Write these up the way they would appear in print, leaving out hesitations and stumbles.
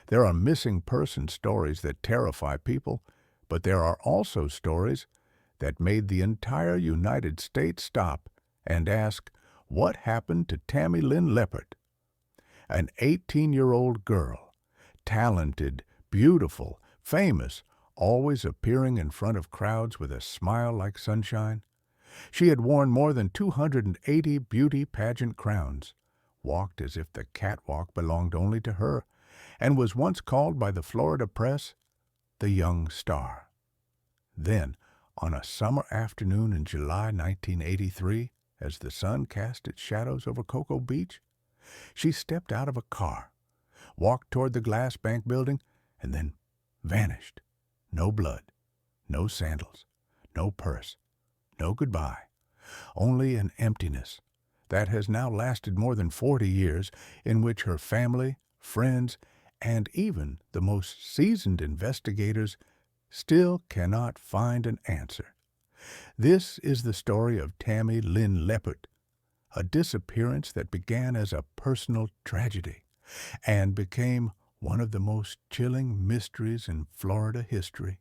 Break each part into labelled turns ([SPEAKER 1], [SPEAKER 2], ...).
[SPEAKER 1] There are missing person stories that terrify people, but there are also stories that made the entire United States stop and ask, what happened to Tammy Lynn Leppert? An 18-year-old girl, talented, beautiful, famous, always appearing in front of crowds with a smile like sunshine. She had worn more than 280 beauty pageant crowns, walked as if the catwalk belonged only to her, and was once called by the Florida press the young star. Then, on a summer afternoon in July 1983, as the sun cast its shadows over Cocoa Beach, she stepped out of a car, walked toward the Glass Bank building, and then vanished. No blood, no sandals, no purse, no goodbye, only an emptiness that has now lasted more than 40 years, in which her family, friends, and even the most seasoned investigators still cannot find an answer. This is the story of Tammy Lynn Leppert, a disappearance that began as a personal tragedy and became one of the most chilling mysteries in Florida history.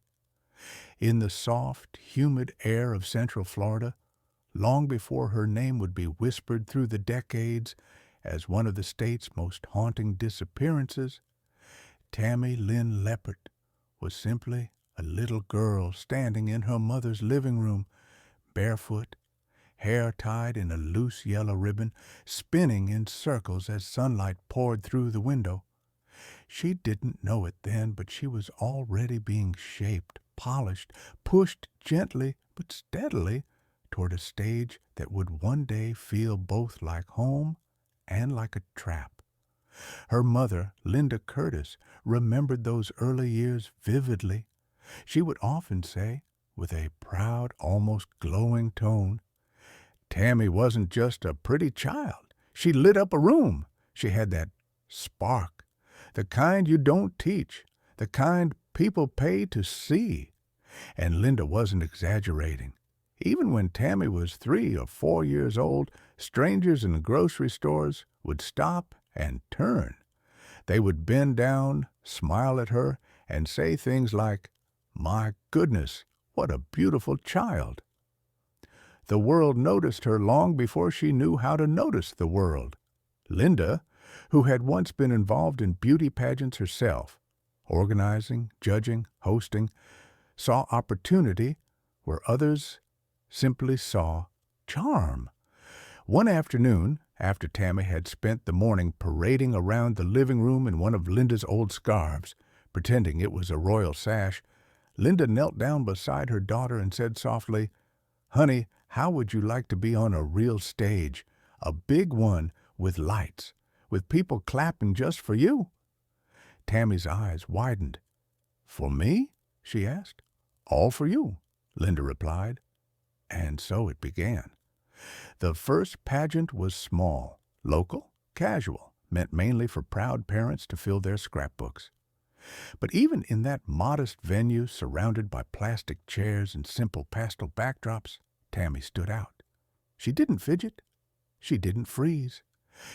[SPEAKER 1] In the soft, humid air of Central Florida, long before her name would be whispered through the decades as one of the state's most haunting disappearances, Tammy Lynn Leppert was simply a little girl standing in her mother's living room, barefoot, hair tied in a loose yellow ribbon, spinning in circles as sunlight poured through the window. She didn't know it then, but she was already being shaped, polished, pushed gently but steadily toward a stage that would one day feel both like home and like a trap. Her mother, Linda Curtis, remembered those early years vividly. She would often say, with a proud, almost glowing tone, Tammy wasn't just a pretty child. She lit up a room. She had that spark, the kind you don't teach, the kind people pay to see. And Linda wasn't exaggerating. Even when Tammy was 3 or 4 years old, strangers in grocery stores would stop and turn. They would bend down, smile at her, and say things like, "My goodness, what a beautiful child." The world noticed her long before she knew how to notice the world. Linda, who had once been involved in beauty pageants herself, organizing, judging, hosting, saw opportunity where others simply saw charm. One afternoon, after Tammy had spent the morning parading around the living room in one of Linda's old scarves, pretending it was a royal sash, Linda knelt down beside her daughter and said softly, "Honey, how would you like to be on a real stage, a big one with lights, with people clapping just for you?" Tammy's eyes widened. "For me?" she asked. "All for you," Linda replied. And so it began. The first pageant was small, local, casual, meant mainly for proud parents to fill their scrapbooks. But even in that modest venue, surrounded by plastic chairs and simple pastel backdrops, Tammy stood out. She didn't fidget. She didn't freeze.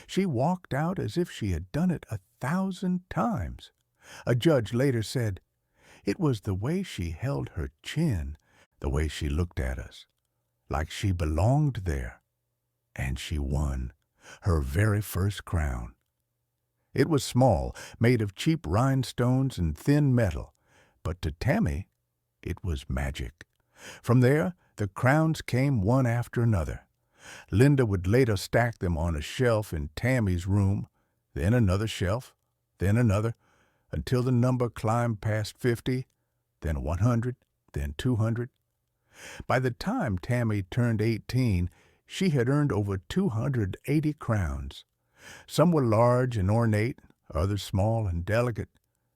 [SPEAKER 1] She walked out as if she had done it 1,000 times. A judge later said, "It was the way she held her chin, the way she looked at us, like she belonged there." And she won her very first crown. It was small, made of cheap rhinestones and thin metal, but to Tammy, it was magic. From there, the crowns came one after another. Linda would later stack them on a shelf in Tammy's room, then another shelf, then another, until the number climbed past 50, then 100, then 200. By the time Tammy turned 18, she had earned over 280 crowns. Some were large and ornate, others small and delicate,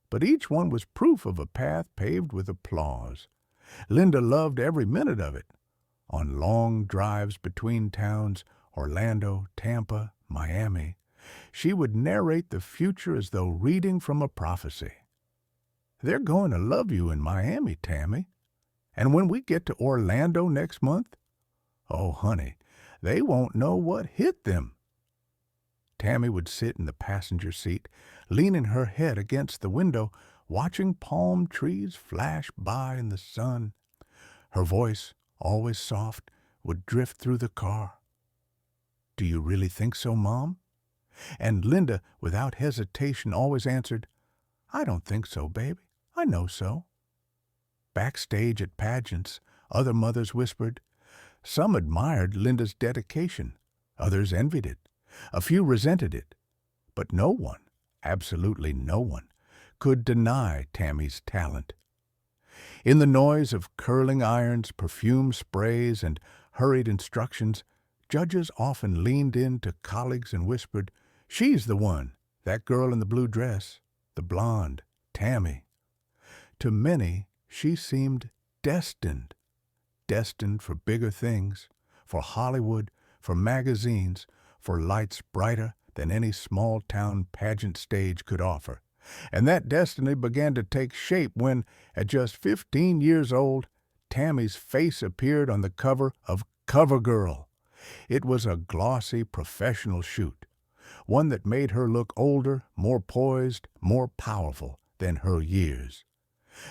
[SPEAKER 1] but each one was proof of a path paved with applause. Linda loved every minute of it. On long drives between towns, Orlando, Tampa, Miami, she would narrate the future as though reading from a prophecy. "They're going to love you in Miami, Tammy. And when we get to Orlando next month, oh, honey, they won't know what hit them." Tammy would sit in the passenger seat, leaning her head against the window, watching palm trees flash by in the sun. Her voice, always soft, would drift through the car. "Do you really think so, Mom?" And Linda, without hesitation, always answered, "I don't think so, baby. I know so." Backstage at pageants, other mothers whispered. Some admired Linda's dedication. Others envied it. A few resented it. But no one, absolutely no one, could deny Tammy's talent. In the noise of curling irons, perfume sprays, and hurried instructions, judges often leaned in to colleagues and whispered, "She's the one, that girl in the blue dress, the blonde, Tammy." To many, she seemed destined for bigger things, for Hollywood, for magazines, for lights brighter than any small-town pageant stage could offer. And that destiny began to take shape when, at just 15 years old, Tammy's face appeared on the cover of CoverGirl. It was a glossy professional shoot, one that made her look older, more poised, more powerful than her years.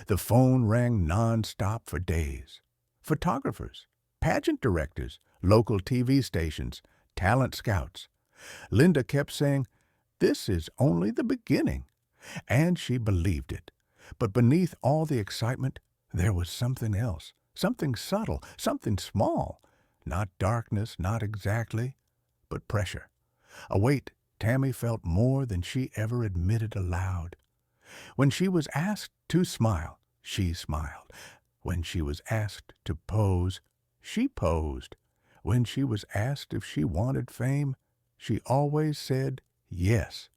[SPEAKER 1] The phone rang non-stop for days. Photographers, pageant directors, local TV stations, talent scouts. Linda kept saying, "This is only the beginning." And she believed it. But beneath all the excitement, there was something else, something subtle, something small. Not darkness, not exactly, but pressure. A weight Tammy felt more than she ever admitted aloud. When she was asked to smile, she smiled. When she was asked to pose, she posed. When she was asked if she wanted fame, she always said yes.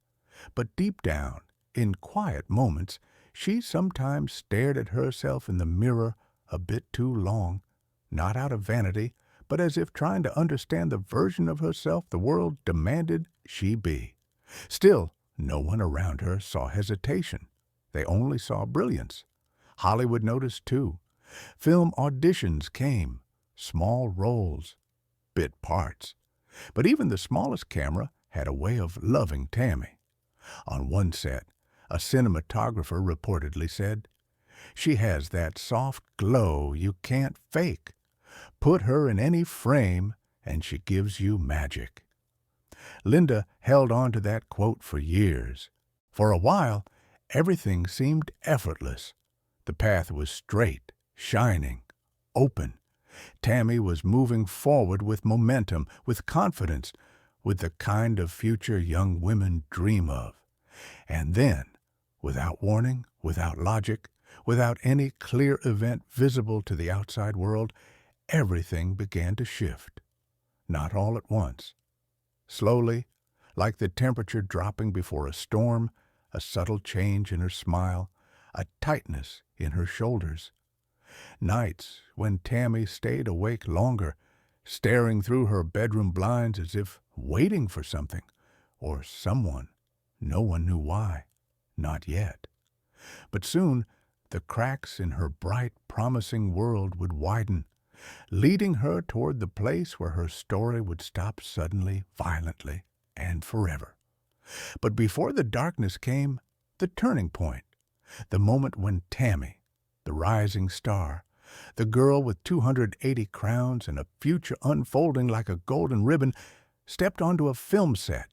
[SPEAKER 1] But deep down, in quiet moments, she sometimes stared at herself in the mirror a bit too long, not out of vanity, but as if trying to understand the version of herself the world demanded she be. Still, no one around her saw hesitation. They only saw brilliance. Hollywood noticed, too. Film auditions came, small roles, bit parts. But even the smallest camera had a way of loving Tammy. On one set, a cinematographer reportedly said, "She has that soft glow you can't fake. Put her in any frame, and she gives you magic." Linda held on to that quote for years. For a while, everything seemed effortless. The path was straight, shining, open. Tammy was moving forward with momentum, with confidence, with the kind of future young women dream of. And then, without warning, without logic, without any clear event visible to the outside world, everything began to shift. Not all at once. Slowly, like the temperature dropping before a storm, a subtle change in her smile, a tightness in her shoulders. Nights when Tammy stayed awake longer, staring through her bedroom blinds as if waiting for something, or someone. No one knew why. Not yet. But soon, the cracks in her bright, promising world would widen, leading her toward the place where her story would stop suddenly, violently, and forever. But before the darkness came, the turning point, the moment when Tammy, the rising star, the girl with 280 crowns and a future unfolding like a golden ribbon, stepped onto a film set,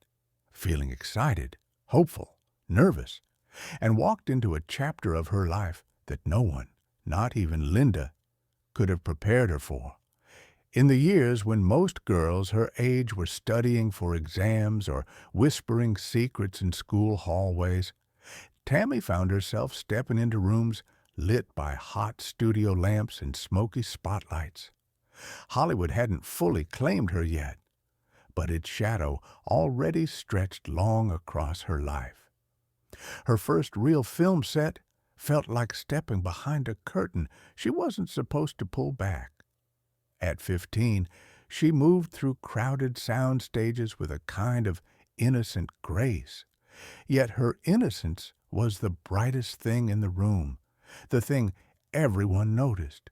[SPEAKER 1] feeling excited, hopeful, nervous, and walked into a chapter of her life that no one, not even Linda, could have prepared her for. In the years when most girls her age were studying for exams or whispering secrets in school hallways, Tammy found herself stepping into rooms lit by hot studio lamps and smoky spotlights. Hollywood hadn't fully claimed her yet, but its shadow already stretched long across her life. Her first real film set felt like stepping behind a curtain she wasn't supposed to pull back. At 15, she moved through crowded sound stages with a kind of innocent grace. Yet her innocence was the brightest thing in the room, the thing everyone noticed.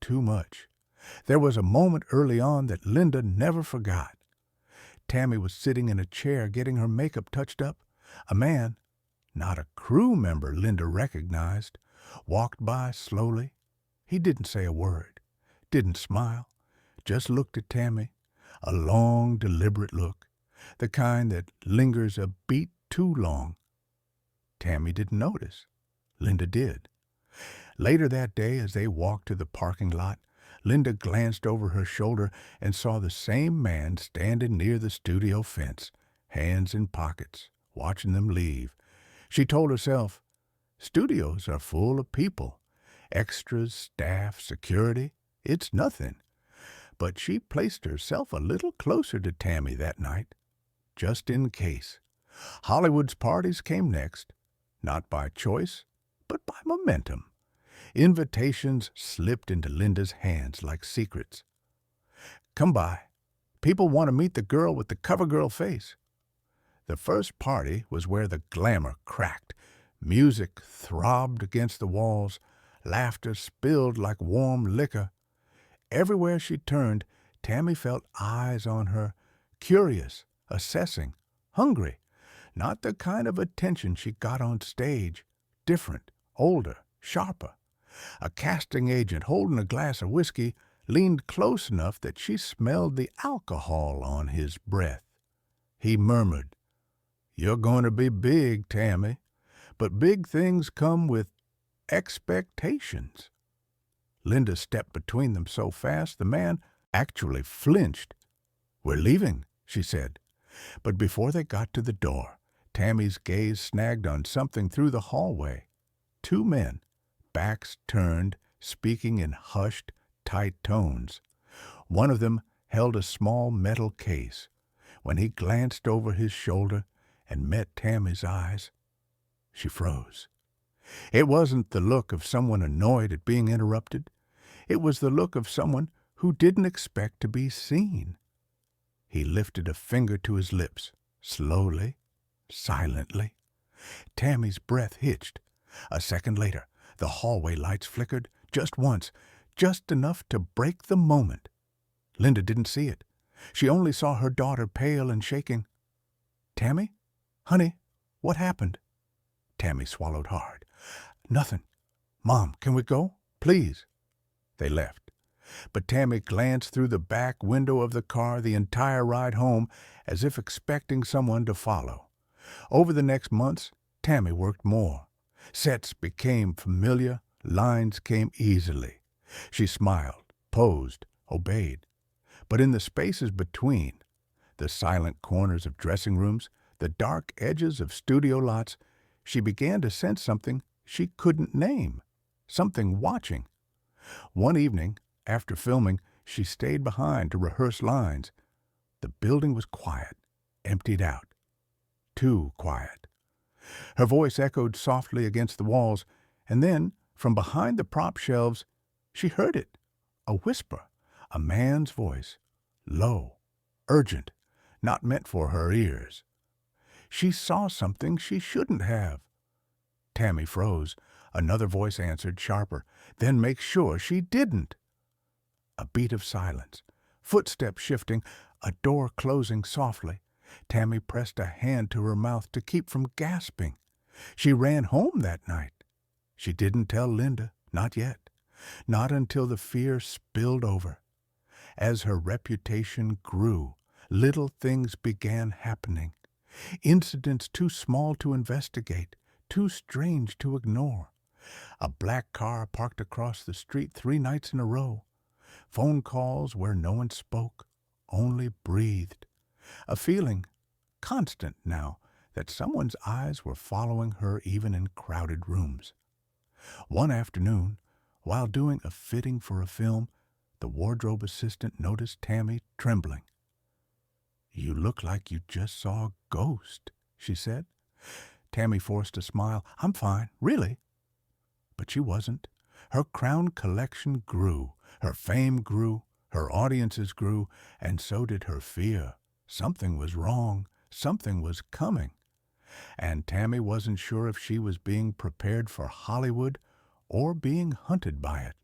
[SPEAKER 1] Too much. There was a moment early on that Linda never forgot. Tammy was sitting in a chair getting her makeup touched up. A man, not a crew member Linda recognized, walked by slowly. He didn't say a word, didn't smile, just looked at Tammy, a long, deliberate look, the kind that lingers a beat too long. Tammy didn't notice. Linda did. Later that day, as they walked to the parking lot, Linda glanced over her shoulder and saw the same man standing near the studio fence, hands in pockets, watching them leave. She told herself, studios are full of people. Extras, staff, security, it's nothing. But she placed herself a little closer to Tammy that night, just in case. Hollywood's parties came next, not by choice, but by momentum. Invitations slipped into Linda's hands like secrets. Come by. People want to meet the girl with the cover-girl face. The first party was where the glamour cracked. Music throbbed against the walls. Laughter spilled like warm liquor. Everywhere she turned, Tammy felt eyes on her, curious, assessing, hungry. Not the kind of attention she got on stage. Different, older, sharper. A casting agent holding a glass of whiskey leaned close enough that she smelled the alcohol on his breath. He murmured, "You're going to be big, Tammy, but big things come with expectations." Linda stepped between them so fast the man actually flinched. "We're leaving," she said. But before they got to the door, Tammy's gaze snagged on something through the hallway. Two men, backs turned, speaking in hushed, tight tones. One of them held a small metal case. When he glanced over his shoulder and met Tammy's eyes, she froze. It wasn't the look of someone annoyed at being interrupted. It was the look of someone who didn't expect to be seen. He lifted a finger to his lips, slowly, silently. Tammy's breath hitched. A second later, the hallway lights flickered, just once, just enough to break the moment. Linda didn't see it. She only saw her daughter pale and shaking. "Tammy? Honey, what happened?" Tammy swallowed hard. "Nothing. Mom, can we go? Please." They left. But Tammy glanced through the back window of the car the entire ride home as if expecting someone to follow. Over the next months, Tammy worked more. Sets became familiar, lines came easily. She smiled, posed, obeyed. But in the spaces between, the silent corners of dressing rooms, the dark edges of studio lots, she began to sense something she couldn't name, something watching. One evening, after filming, she stayed behind to rehearse lines. The building was quiet, emptied out. Too quiet. Her voice echoed softly against the walls, and then, from behind the prop shelves, she heard it. A whisper, a man's voice, low, urgent, not meant for her ears. She saw something she shouldn't have. Tammy froze. Another voice answered, sharper. Then make sure she didn't. A beat of silence, footsteps shifting, a door closing softly. Tammy pressed a hand to her mouth to keep from gasping. She ran home that night. She didn't tell Linda, not yet, not until the fear spilled over. As her reputation grew, little things began happening. Incidents too small to investigate, too strange to ignore. A black car parked across the street 3 nights in a row. Phone calls where no one spoke, only breathed. A feeling, constant now, that someone's eyes were following her even in crowded rooms. One afternoon, while doing a fitting for a film, the wardrobe assistant noticed Tammy trembling. "You look like you just saw a ghost," she said. Tammy forced a smile. "I'm fine, really." But she wasn't. Her crown collection grew, her fame grew, her audiences grew, and so did her fear. Something was wrong, something was coming. And Tammy wasn't sure if she was being prepared for Hollywood or being hunted by it.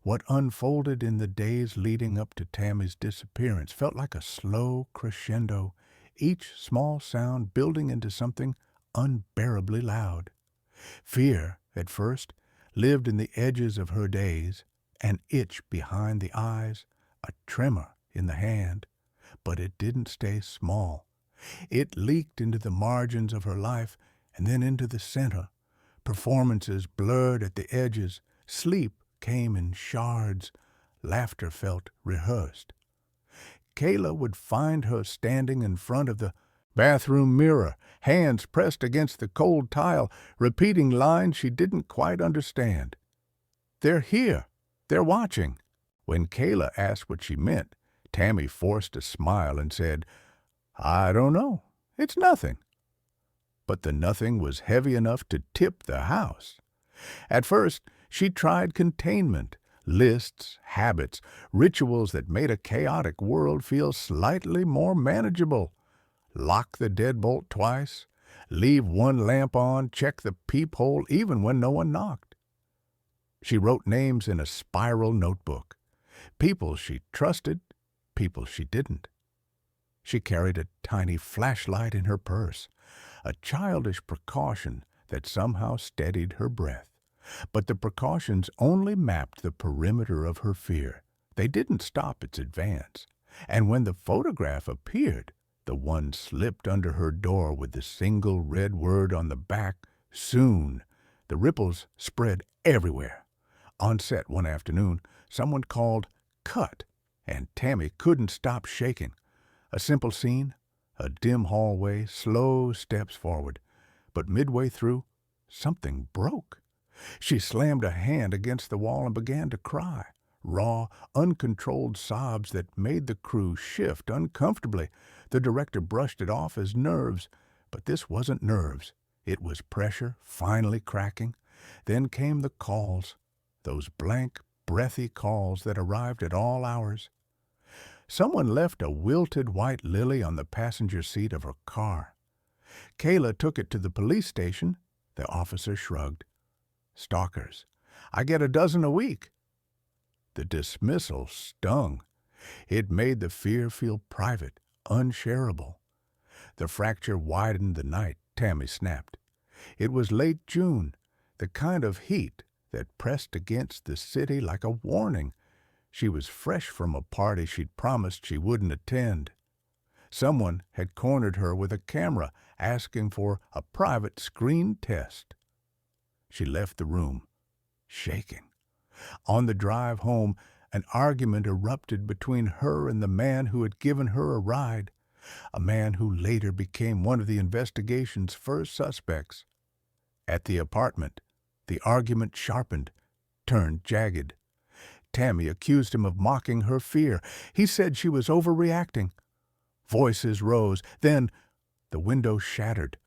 [SPEAKER 1] What unfolded in the days leading up to Tammy's disappearance felt like a slow crescendo, each small sound building into something unbearably loud. Fear, at first, lived in the edges of her days, an itch behind the eyes, a tremor in the hand. But it didn't stay small. It leaked into the margins of her life and then into the center. Performances blurred at the edges. Sleep came in shards. Laughter felt rehearsed. Kayla would find her standing in front of the bathroom mirror, hands pressed against the cold tile, repeating lines she didn't quite understand. "They're here. They're watching." When Kayla asked what she meant, Tammy forced a smile and said, "I don't know. It's nothing." But the nothing was heavy enough to tip the house. At first, she tried containment, lists, habits, rituals that made a chaotic world feel slightly more manageable. Lock the deadbolt twice, leave one lamp on, check the peephole even when no one knocked. She wrote names in a spiral notebook. People she trusted, people she didn't. She carried a tiny flashlight in her purse, a childish precaution that somehow steadied her breath. But the precautions only mapped the perimeter of her fear. They didn't stop its advance. And when the photograph appeared, the one slipped under her door with the single red word on the back, "Soon." The ripples spread everywhere. On set one afternoon, someone called "Cut," and Tammy couldn't stop shaking. A simple scene, a dim hallway, slow steps forward. But midway through, something broke. She slammed a hand against the wall and began to cry. Raw, uncontrolled sobs that made the crew shift uncomfortably. The director brushed it off as nerves, but this wasn't nerves. It was pressure finally cracking. Then came the calls, those blank, breathy calls that arrived at all hours. Someone left a wilted white lily on the passenger seat of her car. Kayla took it to the police station. The officer shrugged. "Stalkers. I get a dozen a week." The dismissal stung. It made the fear feel private, unshareable. The fracture widened the night Tammy snapped. It was late June, the kind of heat that pressed against the city like a warning. She was fresh from a party she'd promised she wouldn't attend. Someone had cornered her with a camera, asking for a private screen test. She left the room, shaking. On the drive home, an argument erupted between her and the man who had given her a ride, a man who later became one of the investigation's first suspects. At the apartment, the argument sharpened, turned jagged. Tammy accused him of mocking her fear. He said she was overreacting. Voices rose. Then the window shattered.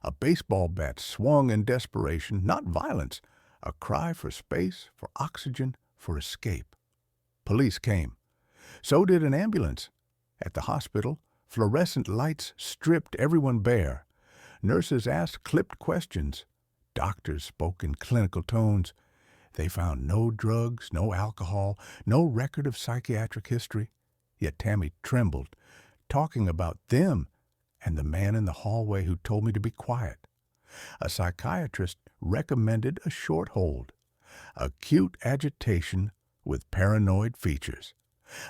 [SPEAKER 1] A baseball bat swung in desperation, not violence, a cry for space, for oxygen, for escape. Police came. So did an ambulance. At the hospital, fluorescent lights stripped everyone bare. Nurses asked clipped questions. Doctors spoke in clinical tones. They found no drugs, no alcohol, no record of psychiatric history. Yet Tammy trembled, talking about them and the man in the hallway who told me to be quiet. A psychiatrist recommended a short hold. Acute agitation with paranoid features.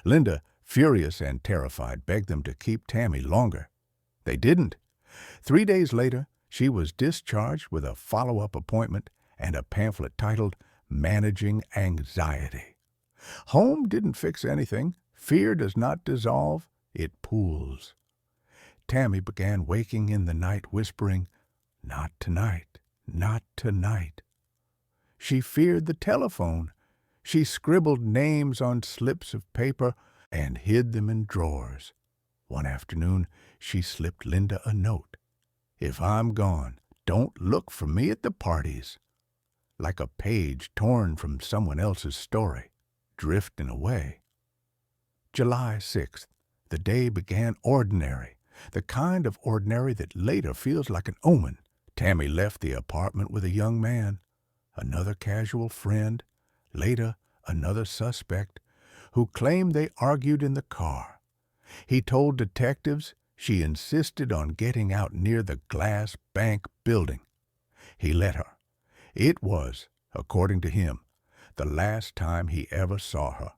[SPEAKER 1] Linda, furious and terrified, begged them to keep Tammy longer. They didn't. 3 days later, she was discharged with a follow-up appointment and a pamphlet titled Managing Anxiety. Home didn't fix anything. Fear does not dissolve, it pools. Tammy began waking in the night, whispering, "Not tonight, not tonight." She feared the telephone. She scribbled names on slips of paper and hid them in drawers. One afternoon, she slipped Linda a note. "If I'm gone, don't look for me at the parties." Like a page torn from someone else's story, drifting away. July 6th. The day began ordinary, the kind of ordinary that later feels like an omen. Tammy left the apartment with a young man, another casual friend, later another suspect, who claimed they argued in the car. He told detectives she insisted on getting out near the Glass Bank building. He let her. It was, according to him, the last time he ever saw her.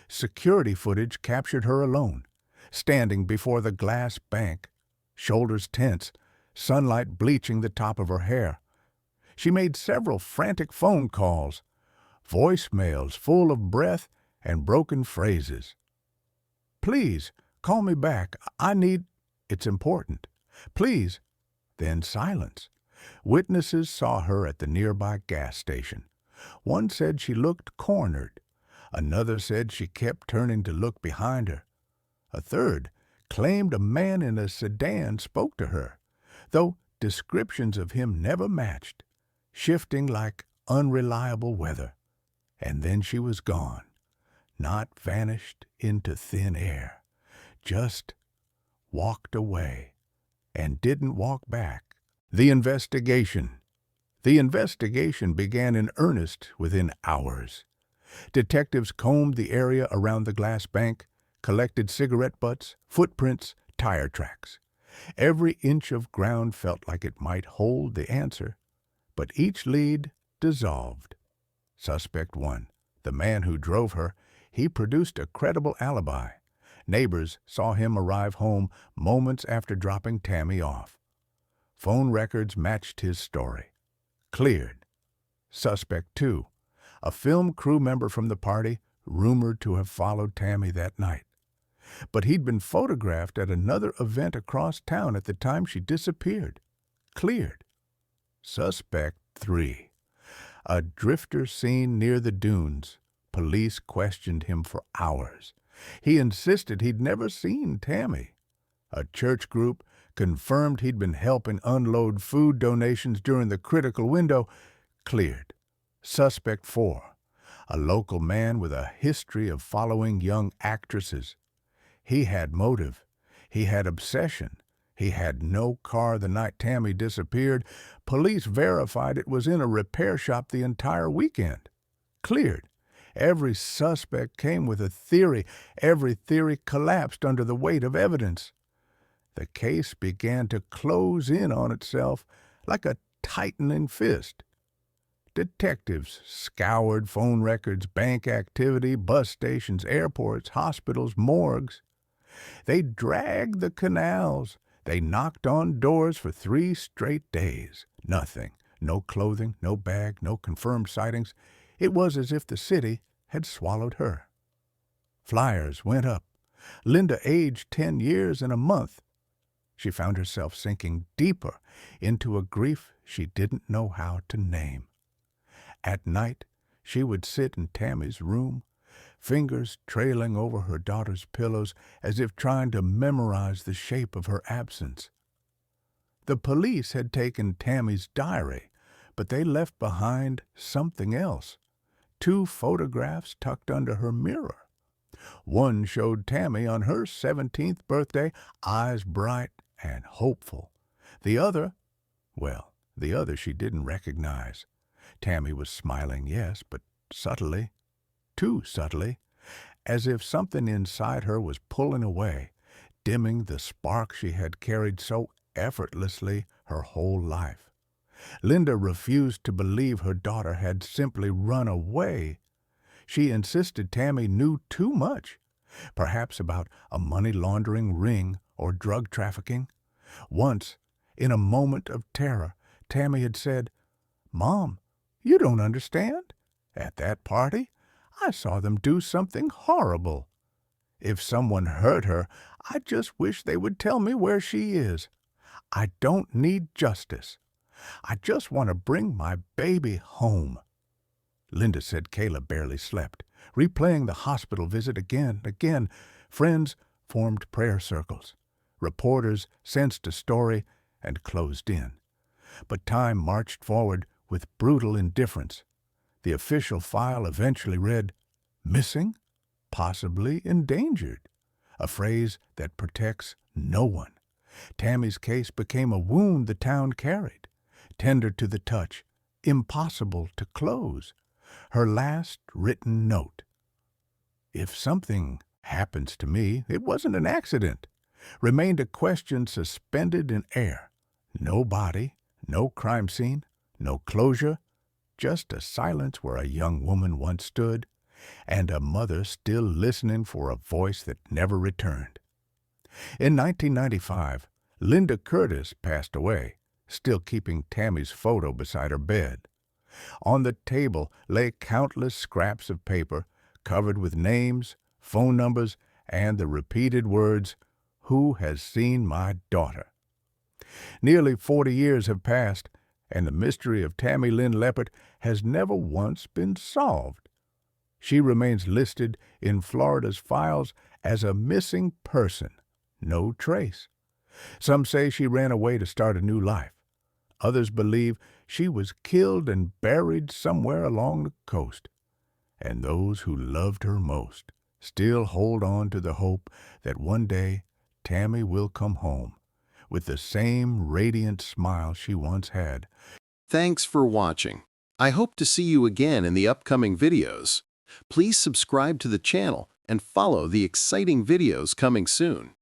[SPEAKER 1] Security footage captured her alone, standing before the Glass Bank, shoulders tense, sunlight bleaching the top of her hair. She made several frantic phone calls, voicemails full of breath and broken phrases. "Please, call me back. It's important. Please." Then silence. Witnesses saw her at the nearby gas station. One said she looked cornered. Another said she kept turning to look behind her. A third claimed a man in a sedan spoke to her, though descriptions of him never matched, shifting like unreliable weather. And then she was gone, not vanished into thin air, just walked away and didn't walk back. The investigation began in earnest within hours. Detectives combed the area around the Glass Bank, collected cigarette butts, footprints, tire tracks. Every inch of ground felt like it might hold the answer, but each lead dissolved. Suspect 1, the man who drove her, he produced a credible alibi. Neighbors saw him arrive home moments after dropping Tammy off. Phone records matched his story. Cleared. Suspect 2, a film crew member from the party, rumored to have followed Tammy that night. But he'd been photographed at another event across town at the time she disappeared. Cleared. Suspect 3, a drifter seen near the dunes. Police questioned him for hours. He insisted he'd never seen Tammy. A church group confirmed he'd been helping unload food donations during the critical window. Cleared. Suspect 4, a local man with a history of following young actresses. He had motive. He had obsession. He had no car the night Tammy disappeared. Police verified it was in a repair shop the entire weekend. Cleared. Every suspect came with a theory. Every theory collapsed under the weight of evidence. The case began to close in on itself like a tightening fist. Detectives scoured phone records, bank activity, bus stations, airports, hospitals, morgues. They dragged the canals. They knocked on doors for 3 straight days. Nothing. No clothing, no bag, no confirmed sightings. It was as if the city had swallowed her. Flyers went up. Linda aged 10 years in a month. She found herself sinking deeper into a grief she didn't know how to name. At night, she would sit in Tammy's room, fingers trailing over her daughter's pillows as if trying to memorize the shape of her absence. The police had taken Tammy's diary, but they left behind something else. 2 photographs tucked under her mirror. One showed Tammy on her 17th birthday, eyes bright and hopeful. The other she didn't recognize. Tammy was smiling, yes, but subtly, too subtly, as if something inside her was pulling away, dimming the spark she had carried so effortlessly her whole life. Linda refused to believe her daughter had simply run away. She insisted Tammy knew too much, perhaps about a money-laundering ring or drug trafficking. Once, in a moment of terror, Tammy had said, "Mom, you don't understand. At that party, I saw them do something horrible. If someone hurt her, I just wish they would tell me where she is. I don't need justice. I just want to bring my baby home." Linda said Kayla barely slept, replaying the hospital visit again and again. Friends formed prayer circles. Reporters sensed a story and closed in. But time marched forward with brutal indifference. The official file eventually read, "Missing, possibly endangered," a phrase that protects no one. Tammy's case became a wound the town carried, tender to the touch, impossible to close. Her last written note: "If something happens to me, it wasn't an accident," remained a question suspended in air. No body, no crime scene, no closure, just a silence where a young woman once stood, and a mother still listening for a voice that never returned. In 1995, Linda Curtis passed away, still keeping Tammy's photo beside her bed. On the table lay countless scraps of paper covered with names, phone numbers, and the repeated words, "Who has seen my daughter?" Nearly 40 years have passed, and the mystery of Tammy Lynn Leppert has never once been solved. She remains listed in Florida's files as a missing person, no trace. Some say she ran away to start a new life. Others believe she was killed and buried somewhere along the coast. And those who loved her most still hold on to the hope that one day Tammy will come home with the same radiant smile she once had.
[SPEAKER 2] Thanks for watching. I hope to see you again in the upcoming videos. Please subscribe to the channel and follow the exciting videos coming soon.